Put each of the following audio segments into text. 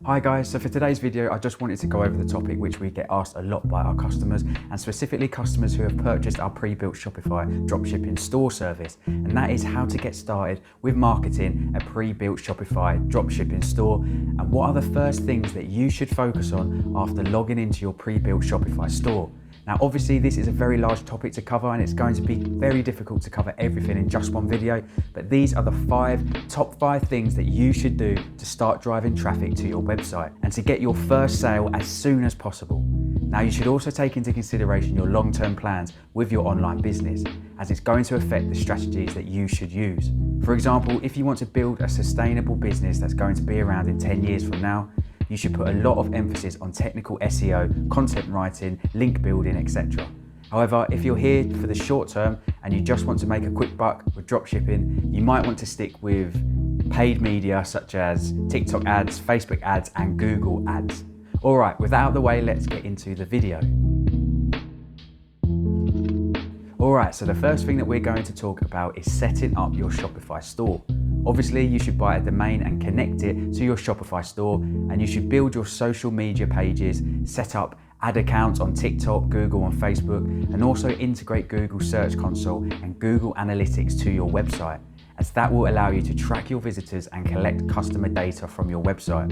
Hi guys, so for today's video I just wanted to go over the topic which we get asked a lot by our customers, and specifically customers who have purchased our pre-built Shopify dropshipping store service, and that is how to get started with marketing a pre-built Shopify dropshipping store, and what are the first things that you should focus on after logging into your pre-built Shopify store. Now obviously this is a very large topic to cover and it's going to be very difficult to cover everything in just one video, but these are the top five things that you should do to start driving traffic to your website and to get your first sale as soon as possible. Now you should also take into consideration your long-term plans with your online business, as it's going to affect the strategies that you should use. For example, if you want to build a sustainable business that's going to be around in 10 years from now, you should put a lot of emphasis on technical SEO, content writing, link building, etc. However, if you're here for the short term and you just want to make a quick buck with dropshipping, you might want to stick with paid media such as TikTok ads, Facebook ads, and Google ads. All right, with that out of the way, let's get into the video. All right, so the first thing that we're going to talk about is setting up your Shopify store. Obviously, you should buy a domain and connect it to your Shopify store, and you should build your social media pages, set up ad accounts on TikTok, Google, and Facebook, and also integrate Google Search Console and Google Analytics to your website, as that will allow you to track your visitors and collect customer data from your website.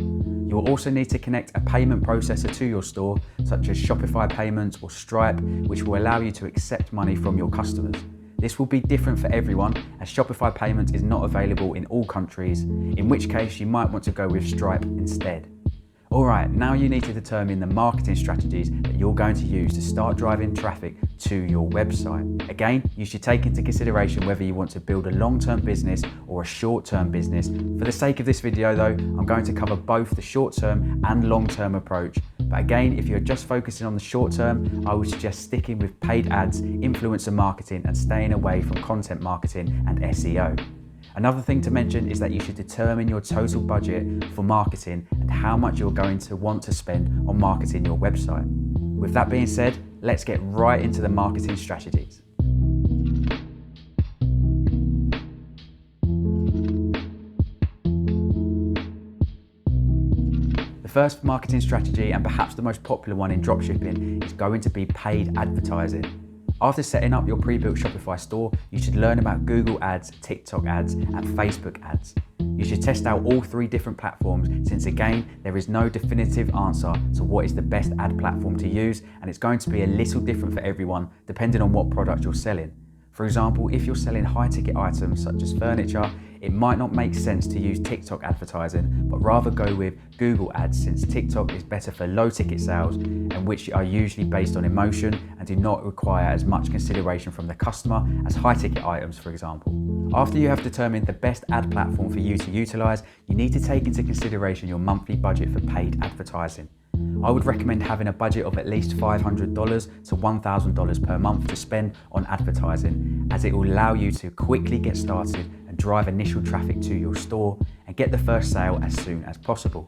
You will also need to connect a payment processor to your store, such as Shopify Payments or Stripe, which will allow you to accept money from your customers. This will be different for everyone, as Shopify Payments is not available in all countries, in which case you might want to go with Stripe instead. Alright, now you need to determine the marketing strategies that you're going to use to start driving traffic to your website. Again, you should take into consideration whether you want to build a long-term business or a short-term business. For the sake of this video though, I'm going to cover both the short-term and long-term approach. But again, if you're just focusing on the short-term, I would suggest sticking with paid ads, influencer marketing, and staying away from content marketing and SEO. Another thing to mention is that you should determine your total budget for marketing and how much you're going to want to spend on marketing your website. With that being said, let's get right into the marketing strategies. The first marketing strategy, and perhaps the most popular one in dropshipping, is going to be paid advertising. After setting up your pre-built Shopify store, you should learn about Google ads, TikTok ads, and Facebook ads. You should test out all three different platforms, since again, there is no definitive answer to what is the best ad platform to use, and it's going to be a little different for everyone depending on what product you're selling. For example, if you're selling high-ticket items such as furniture, it might not make sense to use TikTok advertising, but rather go with Google ads, since TikTok is better for low-ticket sales and which are usually based on emotion and do not require as much consideration from the customer as high-ticket items, for example. After you have determined the best ad platform for you to utilize, you need to take into consideration your monthly budget for paid advertising. I would recommend having a budget of at least $500 to $1,000 per month to spend on advertising, as it will allow you to quickly get started and drive initial traffic to your store and get the first sale as soon as possible.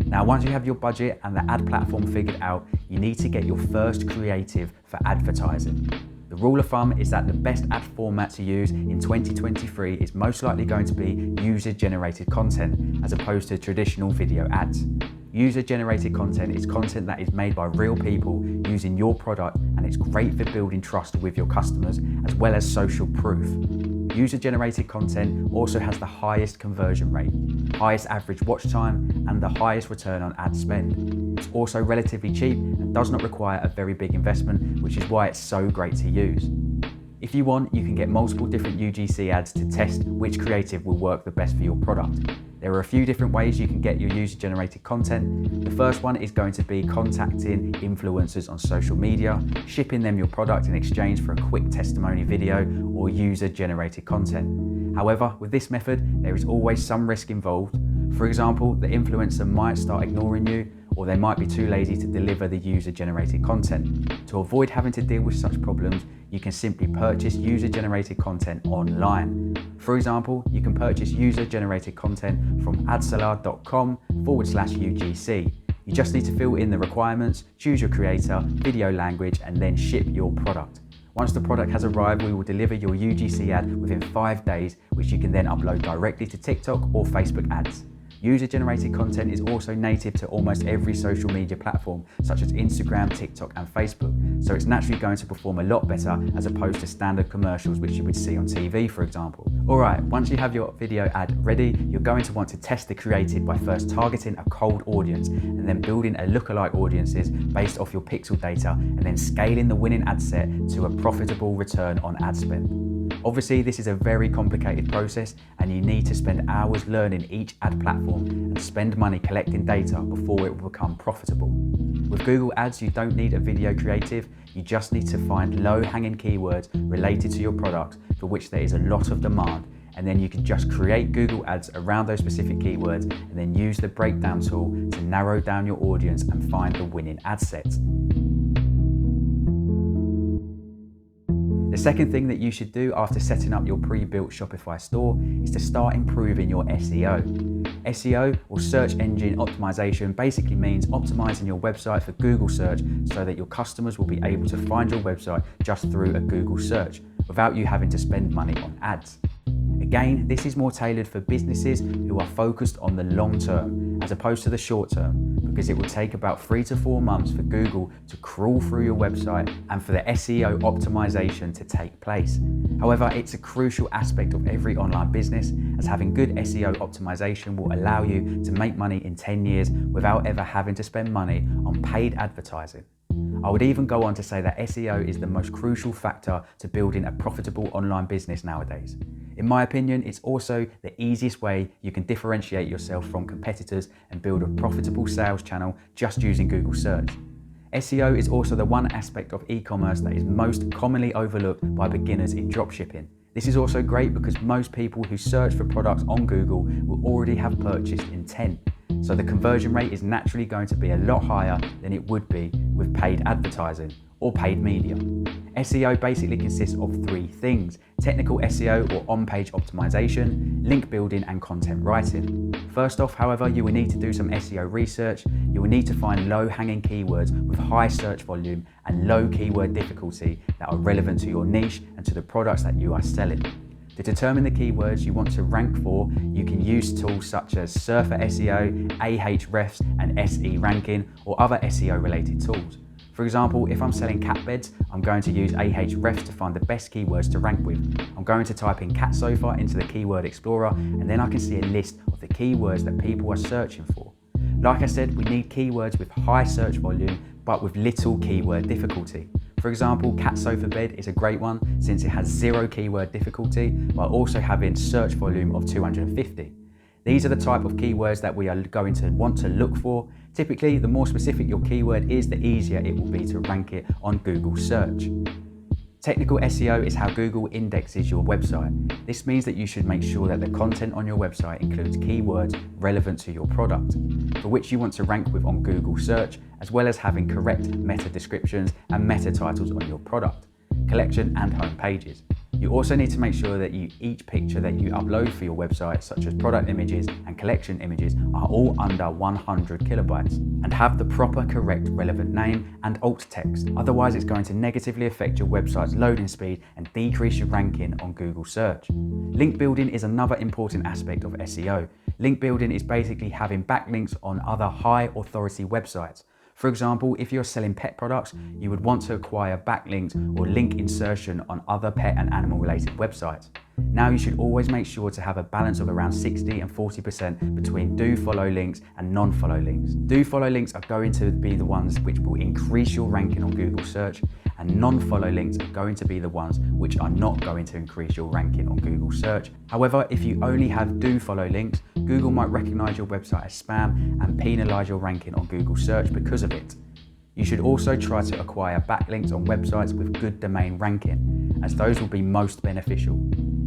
Now, once you have your budget and the ad platform figured out, you need to get your first creative for advertising. The rule of thumb is that the best ad format to use in 2023 is most likely going to be user-generated content as opposed to traditional video ads. User-generated content is content that is made by real people using your product, and it's great for building trust with your customers as well as social proof. User-generated content also has the highest conversion rate, highest average watch time, and the highest return on ad spend. It's also relatively cheap and does not require a very big investment, which is why it's so great to use. If you want, you can get multiple different UGC ads to test which creative will work the best for your product. There are a few different ways you can get your user-generated content. The first one is going to be contacting influencers on social media, shipping them your product in exchange for a quick testimony video or user-generated content. However, with this method, there is always some risk involved. For example, the influencer might start ignoring you, or they might be too lazy to deliver the user-generated content. To avoid having to deal with such problems, you can simply purchase user-generated content online. For example, you can purchase user-generated content from adsellr.com/UGC. You just need to fill in the requirements, choose your creator, video language, and then ship your product. Once the product has arrived, we will deliver your UGC ad within 5 days, which you can then upload directly to TikTok or Facebook ads. User-generated content is also native to almost every social media platform, such as Instagram, TikTok, and Facebook, so it's naturally going to perform a lot better as opposed to standard commercials which you would see on TV, for example. Alright, once you have your video ad ready, you're going to want to test the creative by first targeting a cold audience and then building a lookalike audiences based off your pixel data and then scaling the winning ad set to a profitable return on ad spend. Obviously, this is a very complicated process and you need to spend hours learning each ad platform and spend money collecting data before it will become profitable. With Google Ads, you don't need a video creative, you just need to find low-hanging keywords related to your product for which there is a lot of demand, and then you can just create Google Ads around those specific keywords and then use the breakdown tool to narrow down your audience and find the winning ad sets. The second thing that you should do after setting up your pre-built Shopify store is to start improving your SEO. SEO, or search engine optimization, basically means optimizing your website for Google search so that your customers will be able to find your website just through a Google search without you having to spend money on ads. Again, this is more tailored for businesses who are focused on the long term as opposed to the short term, because it will take about 3 to 4 months for Google to crawl through your website and for the SEO optimization to take place. However, it's a crucial aspect of every online business, as having good SEO optimization will allow you to make money in 10 years without ever having to spend money on paid advertising. I would even go on to say that SEO is the most crucial factor to building a profitable online business nowadays. In my opinion, it's also the easiest way you can differentiate yourself from competitors and build a profitable sales channel just using Google search. SEO is also the one aspect of e-commerce that is most commonly overlooked by beginners in dropshipping. This is also great because most people who search for products on Google will already have purchased intent. So the conversion rate is naturally going to be a lot higher than it would be with paid advertising or paid media. SEO basically consists of 3 things: technical SEO or on-page optimization, link building and content writing. First off, however, you will need to do some SEO research. You will need to find low-hanging keywords with high search volume and low keyword difficulty that are relevant to your niche and to the products that you are selling. To determine the keywords you want to rank for, you can use tools such as Surfer SEO, Ahrefs, and SE Ranking, or other SEO related tools. For example, if I'm selling cat beds, I'm going to use Ahrefs to find the best keywords to rank with. I'm going to type in cat sofa into the keyword explorer, and then I can see a list of the keywords that people are searching for. Like I said, we need keywords with high search volume, but with little keyword difficulty. For example, cat sofa bed is a great one since it has 0 keyword difficulty while also having search volume of 250. These are the type of keywords that we are going to want to look for. Typically, the more specific your keyword is, the easier it will be to rank it on Google search. Technical SEO is how Google indexes your website. This means that you should make sure that the content on your website includes keywords relevant to your product, for which you want to rank with on Google search, as well as having correct meta descriptions and meta titles on your product, collection and home pages. You also need to make sure that each picture that you upload for your website, such as product images and collection images, are all under 100 kilobytes and have the proper correct relevant name and alt text. Otherwise, it's going to negatively affect your website's loading speed and decrease your ranking on Google search. Link building is another important aspect of SEO. Link building is basically having backlinks on other high authority websites. For example, if you're selling pet products, you would want to acquire backlinks or link insertion on other pet and animal related websites. Now you should always make sure to have a balance of around 60 and 40% between do follow links and non-follow links. Do follow links are going to be the ones which will increase your ranking on Google search, and non-follow links are going to be the ones which are not going to increase your ranking on Google search. However, if you only have do follow links, Google might recognize your website as spam and penalize your ranking on Google search because of it. You should also try to acquire backlinks on websites with good domain ranking, as those will be most beneficial.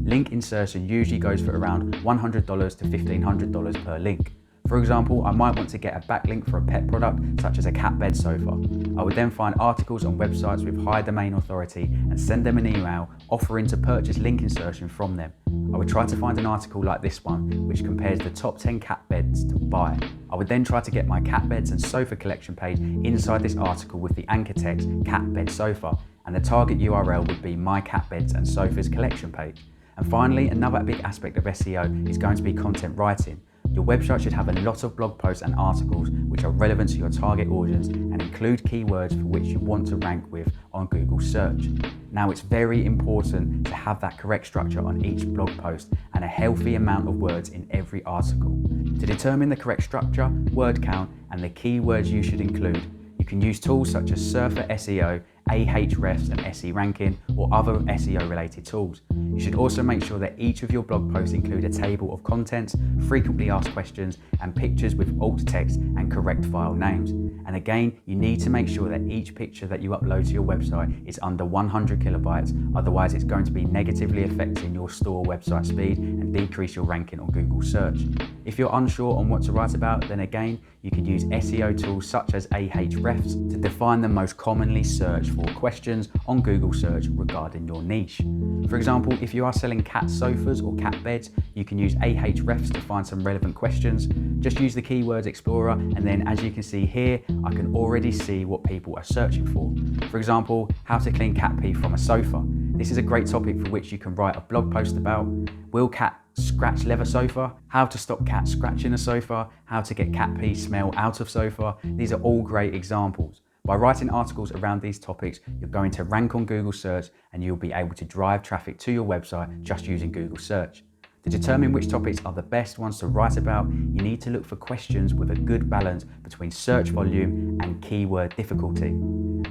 Link insertion usually goes for around $100 to $1,500 per link. For example, I might want to get a backlink for a pet product such as a cat bed sofa. I would then find articles on websites with high domain authority and send them an email offering to purchase link insertion from them. I would try to find an article like this one which compares the top 10 cat beds to buy. I would then try to get my cat beds and sofa collection page inside this article with the anchor text cat bed sofa, and the target URL would be my cat beds and sofas collection page. And finally, another big aspect of SEO is going to be content writing. Your website should have a lot of blog posts and articles which are relevant to your target audience and include keywords for which you want to rank with on Google search. Now, it's very important to have that correct structure on each blog post and a healthy amount of words in every article. To determine the correct structure, word count, and the keywords you should include, you can use tools such as Surfer SEO, Ahrefs and SE Ranking, or other SEO related tools. You should also make sure that each of your blog posts include a table of contents, frequently asked questions, and pictures with alt text and correct file names. And again, you need to make sure that each picture that you upload to your website is under 100 kilobytes, otherwise it's going to be negatively affecting your store website speed and decrease your ranking on Google search. If you're unsure on what to write about, then again, you can use SEO tools such as Ahrefs to define the most commonly searched for questions on Google search regarding your niche. For example, if you are selling cat sofas or cat beds, you can use Ahrefs to find some relevant questions. Just use the Keywords Explorer, and then as you can see here, I can already see what people are searching for. For example, how to clean cat pee from a sofa. This is a great topic for which you can write a blog post about. Will cat scratch leather sofa? How to stop cat scratching a sofa? How to get cat pee smell out of sofa? These are all great examples. By writing articles around these topics, you're going to rank on Google search and you'll be able to drive traffic to your website just using Google search. To determine which topics are the best ones to write about, you need to look for questions with a good balance between search volume and keyword difficulty,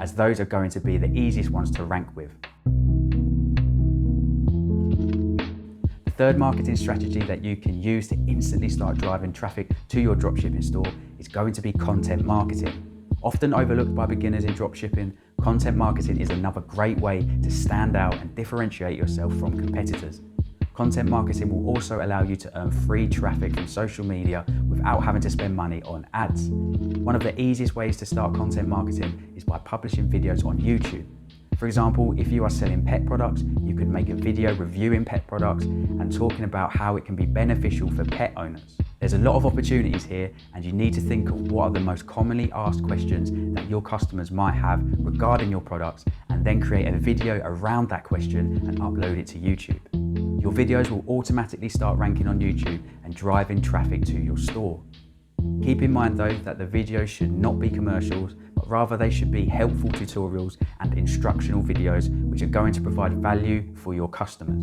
as those are going to be the easiest ones to rank with. The third marketing strategy that you can use to instantly start driving traffic to your dropshipping store is going to be content marketing. Often overlooked by beginners in dropshipping, content marketing is another great way to stand out and differentiate yourself from competitors. Content marketing will also allow you to earn free traffic from social media without having to spend money on ads. One of the easiest ways to start content marketing is by publishing videos on YouTube. For example, if you are selling pet products, you could make a video reviewing pet products and talking about how it can be beneficial for pet owners. There's a lot of opportunities here, and you need to think of what are the most commonly asked questions that your customers might have regarding your products, and then create a video around that question and upload it to YouTube. Your videos will automatically start ranking on YouTube and driving traffic to your store. Keep in mind though that the videos should not be commercials, but rather they should be helpful tutorials and instructional videos which are going to provide value for your customers.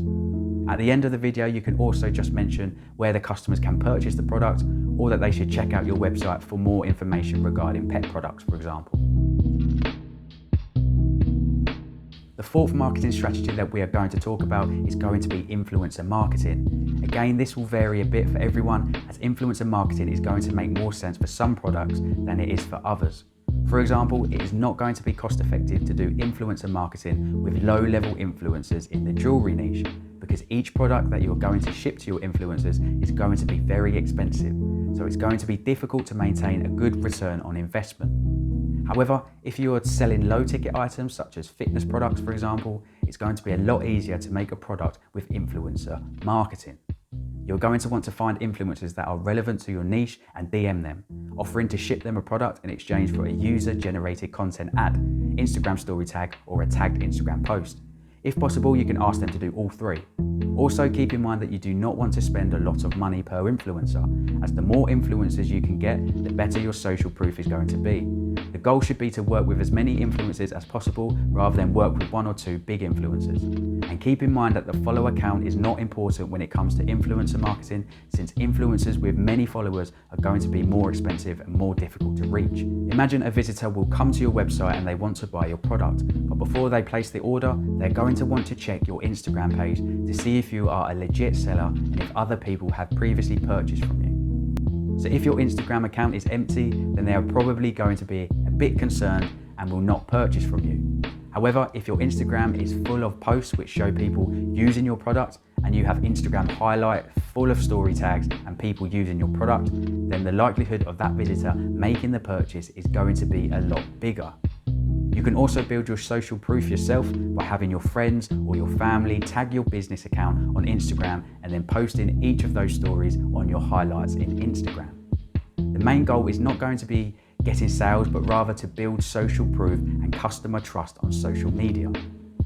At the end of the video, you can also just mention where the customers can purchase the product, or that they should check out your website for more information regarding pet products, for example. The fourth marketing strategy that we are going to talk about is going to be influencer marketing. Again, this will vary a bit for everyone, as influencer marketing is going to make more sense for some products than it is for others. For example, it is not going to be cost effective to do influencer marketing with low-level influencers in the jewelry niche, because each product that you're going to ship to your influencers is going to be very expensive, so it's going to be difficult to maintain a good return on investment. However, if you are selling low-ticket items such as fitness products, for example, it's going to be a lot easier to make a product with influencer marketing. You're going to want to find influencers that are relevant to your niche and DM them, offering to ship them a product in exchange for a user-generated content ad, Instagram story tag, or a tagged Instagram post. If possible, you can ask them to do all three. Also, keep in mind that you do not want to spend a lot of money per influencer, as the more influencers you can get, the better your social proof is going to be. The goal should be to work with as many influencers as possible rather than work with one or two big influencers. And keep in mind that the follower count is not important when it comes to influencer marketing, since influencers with many followers are going to be more expensive and more difficult to reach. Imagine a visitor will come to your website and they want to buy your product, but before they place the order, they're going to want to check your Instagram page to see if you are a legit seller and if other people have previously purchased from you. So if your Instagram account is empty, then they are probably going to be a bit concerned and will not purchase from you. However, if your Instagram is full of posts which show people using your product, and you have Instagram highlight full of story tags and people using your product, then the likelihood of that visitor making the purchase is going to be a lot bigger. You can also build your social proof yourself by having your friends or your family tag your business account on Instagram and then posting each of those stories on your highlights in Instagram. The main goal is not going to be getting sales, but rather to build social proof and customer trust on social media.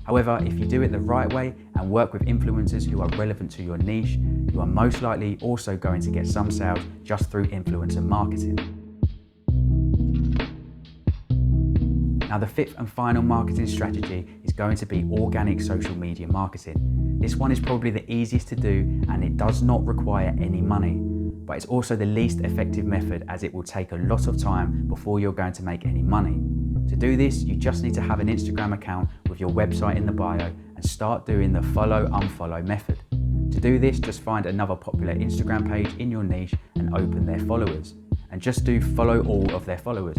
However, if you do it the right way and work with influencers who are relevant to your niche, you are most likely also going to get some sales just through influencer marketing. Now, the fifth and final marketing strategy is going to be organic social media marketing. This one is probably the easiest to do and it does not require any money, but it's also the least effective method as it will take a lot of time before you're going to make any money. To do this, you just need to have an Instagram account with your website in the bio and start doing the follow-unfollow method. To do this, just find another popular Instagram page in your niche and open their followers. And just do follow all of their followers.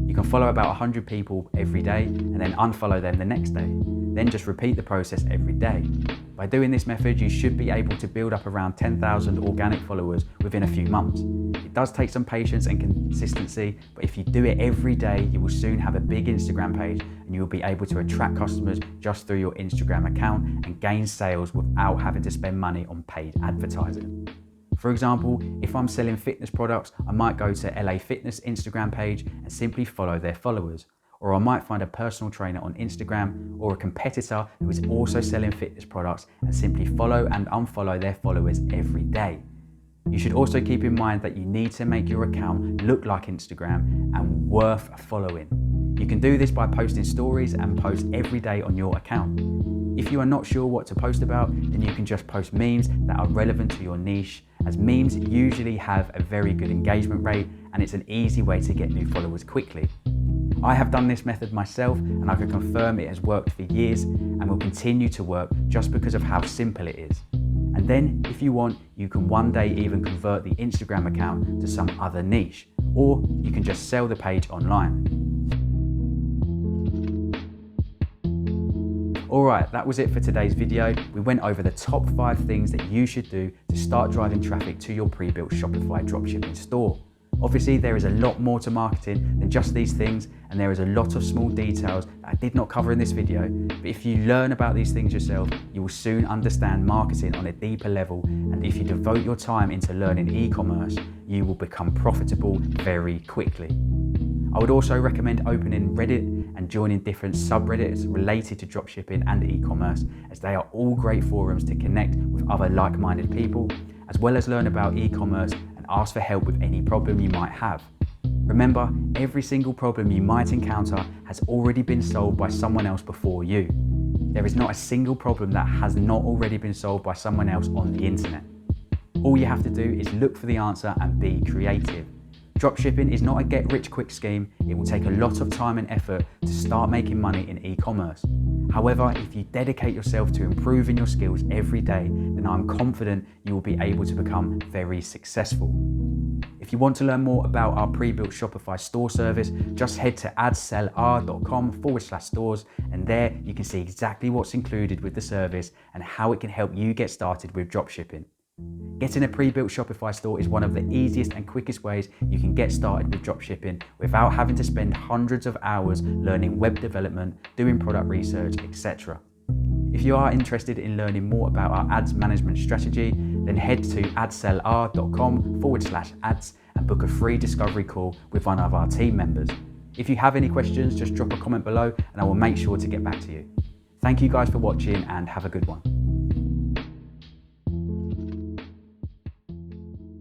You can follow about 100 people every day and then unfollow them the next day. Then just repeat the process every day. By doing this method, you should be able to build up around 10,000 organic followers within a few months. It does take some patience and consistency, but if you do it every day, you will soon have a big Instagram page and you will be able to attract customers just through your Instagram account and gain sales without having to spend money on paid advertising. For example, if I'm selling fitness products, I might go to LA Fitness Instagram page and simply follow their followers. Or I might find a personal trainer on Instagram or a competitor who is also selling fitness products and simply follow and unfollow their followers every day. You should also keep in mind that you need to make your account look like Instagram and worth following. You can do this by posting stories and post every day on your account. If you are not sure what to post about, then you can just post memes that are relevant to your niche, as memes usually have a very good engagement rate and it's an easy way to get new followers quickly. I have done this method myself and I can confirm it has worked for years and will continue to work just because of how simple it is. And then, if you want, you can one day even convert the Instagram account to some other niche, or you can just sell the page online. Alright, that was it for today's video. We went over the top 5 things that you should do to start driving traffic to your pre-built Shopify dropshipping store. Obviously, there is a lot more to marketing than just these things, and there is a lot of small details that I did not cover in this video, but if you learn about these things yourself, you will soon understand marketing on a deeper level, and if you devote your time into learning e-commerce, you will become profitable very quickly. I would also recommend opening Reddit and joining different subreddits related to dropshipping and e-commerce, as they are all great forums to connect with other like-minded people, as well as learn about e-commerce and ask for help with any problem you might have. Remember, every single problem you might encounter has already been solved by someone else before you. There is not a single problem that has not already been solved by someone else on the internet. All you have to do is look for the answer and be creative. Dropshipping is not a get-rich-quick scheme. It will take a lot of time and effort to start making money in e-commerce. However, if you dedicate yourself to improving your skills every day, then I'm confident you will be able to become very successful. If you want to learn more about our pre-built Shopify store service, just head to adsellr.com/stores, and there you can see exactly what's included with the service and how it can help you get started with dropshipping. Getting a pre-built Shopify store is one of the easiest and quickest ways you can get started with dropshipping without having to spend hundreds of hours learning web development, doing product research, etc. If you are interested in learning more about our ads management strategy, then head to adsellr.com/ads and book a free discovery call with one of our team members. If you have any questions, just drop a comment below and I will make sure to get back to you. Thank you guys for watching and have a good one.